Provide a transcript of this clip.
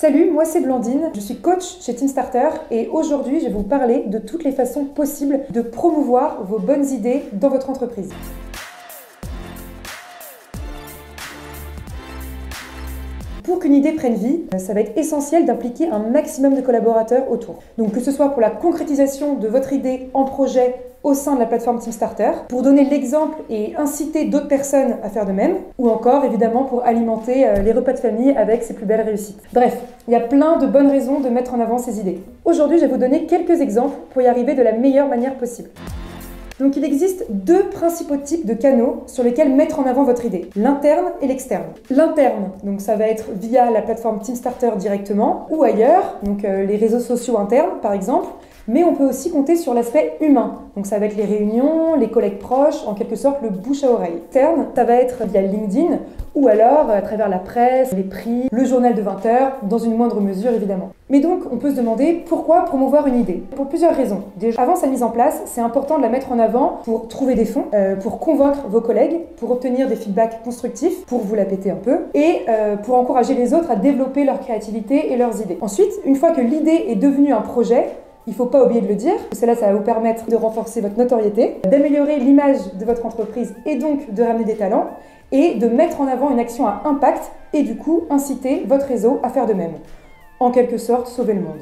Salut, moi c'est Blandine, je suis coach chez Teamstarter et aujourd'hui je vais vous parler de toutes les façons possibles de promouvoir vos bonnes idées dans votre entreprise. Pour qu'une idée prenne vie, ça va être essentiel d'impliquer un maximum de collaborateurs autour. Donc que ce soit pour la concrétisation de votre idée en projet au sein de la plateforme Teamstarter, pour donner l'exemple et inciter d'autres personnes à faire de même, ou encore évidemment pour alimenter les repas de famille avec ses plus belles réussites. Bref, il y a plein de bonnes raisons de mettre en avant ces idées. Aujourd'hui, je vais vous donner quelques exemples pour y arriver de la meilleure manière possible. Donc il existe deux principaux types de canaux sur lesquels mettre en avant votre idée, l'interne et l'externe. L'interne, donc ça va être via la plateforme Teamstarter directement ou ailleurs, donc les réseaux sociaux internes par exemple, mais on peut aussi compter sur l'aspect humain. Donc ça va être les réunions, les collègues proches, en quelque sorte le bouche à oreille. Externe, ça va être via LinkedIn ou alors à travers la presse, les prix, le journal de 20 heures, dans une moindre mesure évidemment. Mais donc on peut se demander pourquoi promouvoir une idée. Pour plusieurs raisons. Déjà, avant sa mise en place, c'est important de la mettre en avant pour trouver des fonds, pour convaincre vos collègues, pour obtenir des feedbacks constructifs, pour vous la péter un peu, et pour encourager les autres à développer leur créativité et leurs idées. Ensuite, une fois que l'idée est devenue un projet, il ne faut pas oublier de le dire, cela ça va vous permettre de renforcer votre notoriété, d'améliorer l'image de votre entreprise et donc de ramener des talents, et de mettre en avant une action à impact et du coup inciter votre réseau à faire de même. En quelque sorte, sauver le monde.